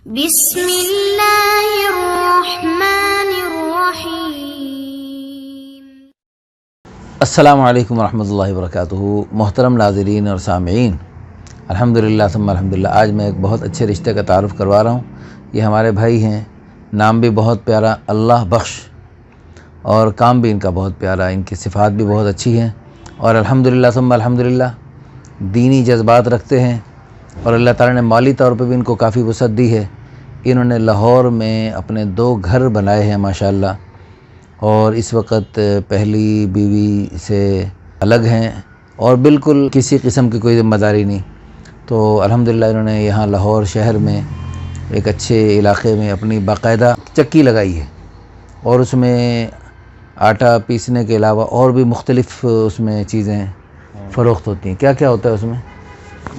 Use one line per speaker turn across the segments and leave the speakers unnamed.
بسم اللہ الرحمن الرحیم۔
السلام علیکم ورحمۃ اللہ وبرکاتہ۔ محترم ناظرین اور سامعین، الحمدللہ ثم الحمدللہ، آج میں ایک بہت اچھے رشتے کا تعارف کروا رہا ہوں۔ یہ ہمارے بھائی ہیں، نام بھی بہت پیارا اللہ بخش، اور کام بھی ان کا بہت پیارا، ان کی صفات بھی بہت اچھی ہیں، اور الحمدللہ ثم الحمدللہ دینی جذبات رکھتے ہیں، اور اللہ تعالیٰ نے مالی طور پہ بھی ان کو کافی وسعت دی ہے۔ انہوں نے لاہور میں اپنے 2 گھر بنائے ہیں ماشاءاللہ، اور اس وقت پہلی بیوی سے الگ ہیں، اور بالکل کسی قسم کی کوئی ذمہ داری نہیں۔ تو الحمدللہ انہوں نے یہاں لاہور شہر میں ایک اچھے علاقے میں اپنی باقاعدہ چکی لگائی ہے، اور اس میں آٹا پیسنے کے علاوہ اور بھی مختلف اس میں چیزیں فروخت ہوتی ہیں۔ کیا کیا ہوتا ہے اس میں؟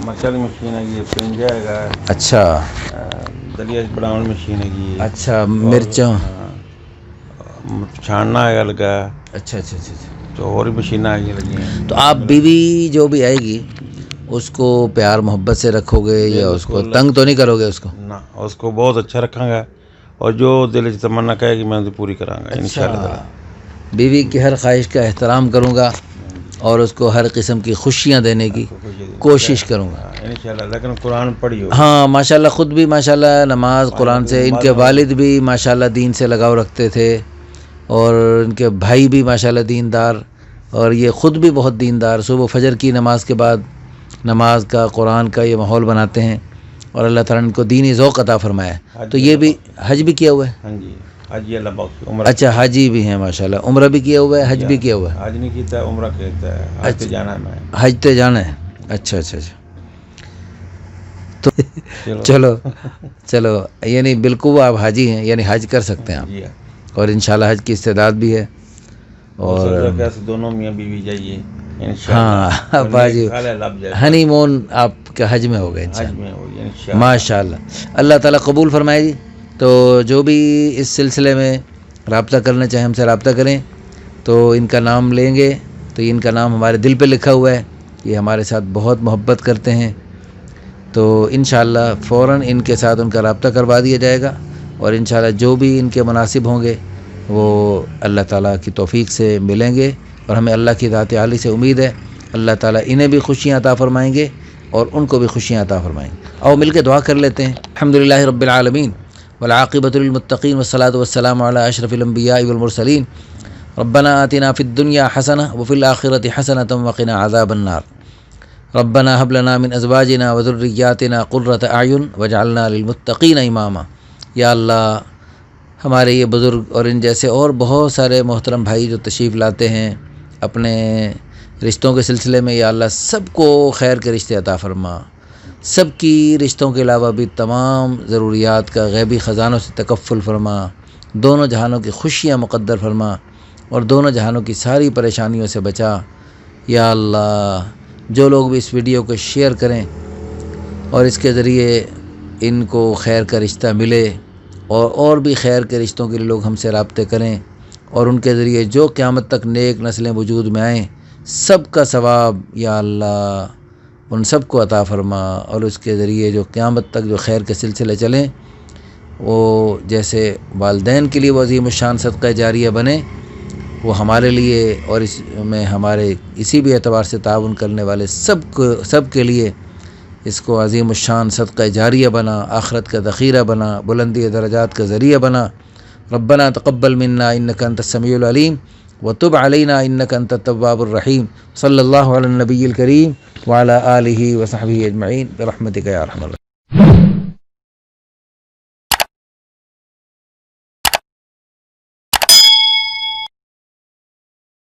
مسل مشین ہے، یہ پنجا ہے،
اچھا
دلیا بناؤ مشین ہے،
اچھا مرچاں،
چھاننا ہے لگا،
اچھا اچھا اچھا اچھا۔
تو اور بھی مشینیں آگے لگی ہیں۔
تو آپ بیوی جو بھی آئے گی اس کو پیار محبت سے رکھو گے یا اس کو تنگ تو نہیں کرو گے؟ اس کو
نہ، اس کو بہت اچھا رکھاں گا، اور جو دل کی تمنا کہے گی میں اسے پوری کراں گا انشاءاللہ۔
بیوی کی ہر خواہش کا احترام کروں گا، اور اس کو ہر قسم کی خوشیاں دینے کی کوشش کروں گا
انشاءاللہ۔ لیکن قرآن پڑھیو۔
ہاں ماشاءاللہ، خود بھی ماشاءاللہ نماز قرآن سے، ان کے والد بھی ماشاءاللہ دین سے لگاؤ رکھتے تھے، اور ان کے بھائی بھی ماشاءاللہ دیندار، اور یہ خود بھی بہت دیندار۔ صبح فجر کی نماز کے بعد نماز کا، قرآن کا یہ ماحول بناتے ہیں، اور اللہ تعالیٰ نے ان کو دینی ذوق عطا فرمایا ہے۔ تو یہ بھی حج بھی کیا ہوا ہے؟
ہاں جی، حج اللہ بخش، عمرہ۔
اچھا حاجی بھی ہیں ماشاءاللہ، عمرہ بھی کیا ہوا ہے، حج بھی کیا ہوا ہے؟
حج نہیں کیتا، عمرہ کیتا ہے، حج پہ جانا ہے میں۔
حج تے جانا ہے، اچھا اچھا اچھا۔ تو چلو یعنی بالکل آپ حاجی ہیں، یعنی حج کر سکتے ہیں
جی
آپ، اور انشاءاللہ حج کی استعداد بھی ہے۔ اور
دونوں میاں بیوی جائیے
ہاں باجی، ہنی مون آپ کا حج میں ہوگا
حج
انشاءاللہ،
میں ہوگی انشاءاللہ۔
ماشاءاللہ، اللہ تعالیٰ قبول فرمائے جی۔ تو جو بھی اس سلسلے میں رابطہ کرنا چاہیں ہم سے رابطہ کریں، تو ان کا نام لیں گے تو ان کا نام ہمارے دل پہ لکھا ہوا ہے، یہ ہمارے ساتھ بہت محبت کرتے ہیں، تو انشاءاللہ فوراً ان کے ساتھ ان کا رابطہ کروا دیا جائے گا، اور انشاءاللہ جو بھی ان کے مناسب ہوں گے وہ اللہ تعالیٰ کی توفیق سے ملیں گے، اور ہمیں اللہ کی ذات عالی سے امید ہے اللہ تعالیٰ انہیں بھی خوشیاں عطا فرمائیں گے اور ان کو بھی خوشیاں عطا فرمائیں گے۔ آؤ مل کے دعا کر لیتے ہیں۔ الحمدللہ رب العالمین، والعاقبۃ للمتقین، والصلاۃ والسلام علی اشرف الانبیاء والمرسلین۔ ربنا آتنا فی الدنیا حسنہ وفی الآخرۃ حسنۃ وقنا عذاب النار۔ ربنا هب لنا من ازواجنا وذریاتنا قرۃ اعین واجعلنا للمتقین اماما۔ یا اللہ، ہمارے یہ بزرگ اور ان جیسے اور بہت سارے محترم بھائی جو تشریف لاتے ہیں اپنے رشتوں کے سلسلے میں، یا اللہ سب کو خیر کے رشتے عطا فرما، سب کی رشتوں کے علاوہ بھی تمام ضروریات کا غیبی خزانوں سے تکفل فرما، دونوں جہانوں کی خوشیاں مقدر فرما، اور دونوں جہانوں کی ساری پریشانیوں سے بچا۔ یا اللہ، جو لوگ بھی اس ویڈیو کو شیئر کریں اور اس کے ذریعے ان کو خیر کا رشتہ ملے، اور بھی خیر کے رشتوں کے لیے لوگ ہم سے رابطے کریں، اور ان کے ذریعے جو قیامت تک نیک نسلیں وجود میں آئیں، سب کا ثواب یا اللہ ان سب کو عطا فرما، اور اس کے ذریعے جو قیامت تک جو خیر کے سلسلے چلیں، وہ جیسے والدین کے لیے وہ عظیم الشان صدقہ جاریہ بنے، وہ ہمارے لیے اور اس میں ہمارے اسی بھی اعتبار سے تعاون کرنے والے سب کے لیے اس کو عظیم الشان صدقہ جاریہ بنا، آخرت کا ذخیرہ بنا، بلندی درجات کا ذریعہ بنا۔ ربنا تقبل منا انک انت السمیع العلیم وتب علینا انک انت التواب الرحیم۔ صلی اللہ علی النبی الکریم وعلی آلہ وصحبہ اجمعین برحمتک یا ارحم الراحمین۔